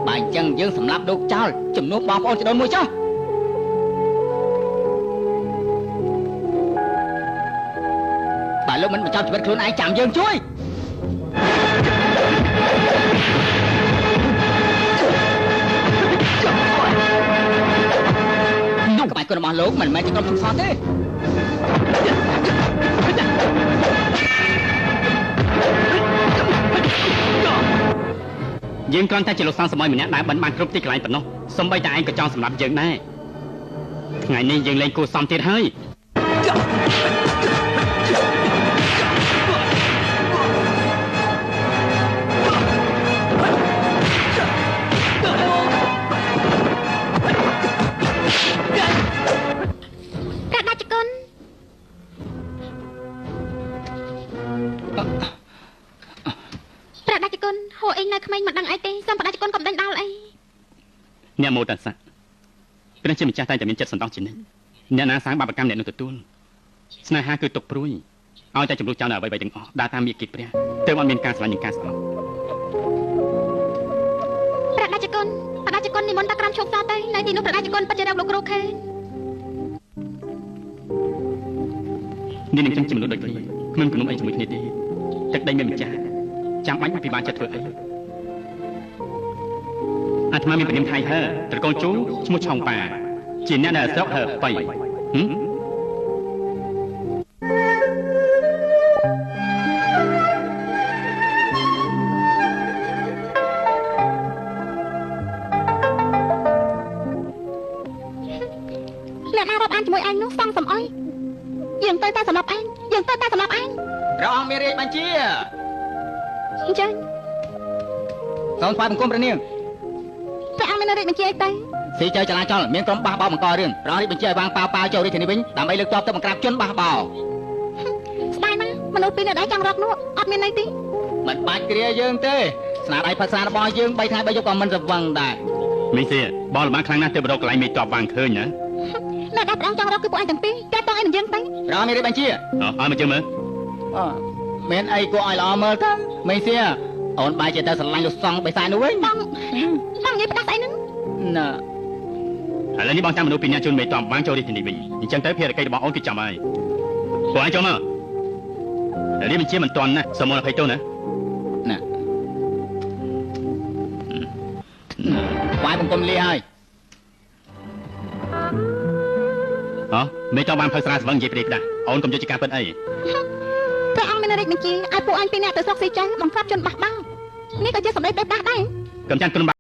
បើអញ្ចឹងយើងសម្លាប់លោកចោលជំនួសបងប្អូនចដូនមួយចុះបើលោកមិនបញ្ចប់ជីវិតខ្លួនឯងចាំយើងជួយក្បាច់គុណរបស់លោកមិនមែនជាក្រុមជំសរទេយើងគ្រាន់តែជាលោកសាំងសម័យម្នាក់ដែលបានគ្រប់ទីកន្លែងប៉ុណ្ណោះសូម្បីតែឯងក៏ចង់សម្លាប់យើងដែរថ្ងៃនេះយើងលែងគួរសមទៀតហើយអ្នកមោតាស័កព្រះជាម្ចាស់តែតែមានចិត្តសន្តោសជានិច្ចអ្នកណាសាងបាបកម្មអ្នកនោះទទួលស្នេហាគឺទុកព្រួយឲ្យតែចំនួនចោលនៅអ្វីៗទាំងអស់ដើរតាមមាគ៌ាព្រះទើបអត់មានការស្រឡាញ់និងការស្អប់ព្រះដាជគុណនិមន្តតាក្រំឈប់សោទៅនៅទីនោះព្រះដាជគុណពិតជារកលោកគ្រូខេនេះនឹងជាមនុស្សដូចគ្នាគ្មានគំនុំអីជាមួយគ្នាទេទឹកដីមានម្ចាស់ចាំបាច់ពិបាកចិត្តធ្វើអីអាត្មាមានព្រាមថៃហើត្រកូលជូឈ្មោះឆុងប៉ាជាអ្នកនៅស្រុកហើបៃលអ្នកណារាប់អានជាមួយឯងនោះសងសំអុយយើងទៅតែសម្រាប់ឯងព្រះអង្គមានរាជបញ្ជាអញ្ចឹងសូមថ្វាយបង្គំព្រះនាងព្រះអង្គមានរាជបញ្ជាអីទៅស៊ីចៅចលាចលមានក្រុមបះបោបង្ករឿងព្រះរាជបញ្ជាឲ្យវាងប៉ាវចូលរាជធានីវិញដើម្បីលើកទ័ពទៅបង្ក្រាបជនបះបោស្ដាយណាស់មនុស្សពីរនាក់ដែរចង់រកនោះអត់មានន័យទេមិនបាច់គ្រាយើងទេស្នាដៃភាសារបស់យើង3ថ្ងៃ3យប់ក៏មិនស្វឹងដែរមីសៀបលបានខ្លាំងណាស់ទៅរកកន្លែងមេតបវាងឃើញណាអ្នកដែលព្រះអង្គចង់រកគឺពួកឯងទាំងពីរគេតោះឲ្យនឹងយើងទៅព្រះអង្គមានរាជបញ្ជាឲ្យមកជើមើលមានអីគួរឲ្យល្អមើលទៅមីសៀអូនបាយជាទៅស្រឡាញ់លោកសង្ឃបិសាចនោះវិញបងនិយាយផ្ដាស់ស្អីហ្នឹងណាឥឡូវនេះបងតាមមនុស្សពីរនាក់ជួនមេតបបានចូលរាជធានីវិញអញ្ចឹងទៅភារកិច្ចរបស់អូនគឺចាំហើយពួកឯងចូលមករាជបញ្ជាមិនទាន់ណាសូមអភ័យទោសណាវាយបង្គំលាហើយមេតបបានផឹកស្រាស្វឹងនិយាយព្រាយផ្ដាស់អូនកុំយកជាការពិតអីព្រះអង្គមានរាជបញ្ជាឲ្យពួកអញពីរនាក់ទៅស្រុកស៊ីចៅបង្ក្រាបជនបះបោនេះក៏ជាសម្ដីផ្ដាស់ដែរកំចាត់ក្រុម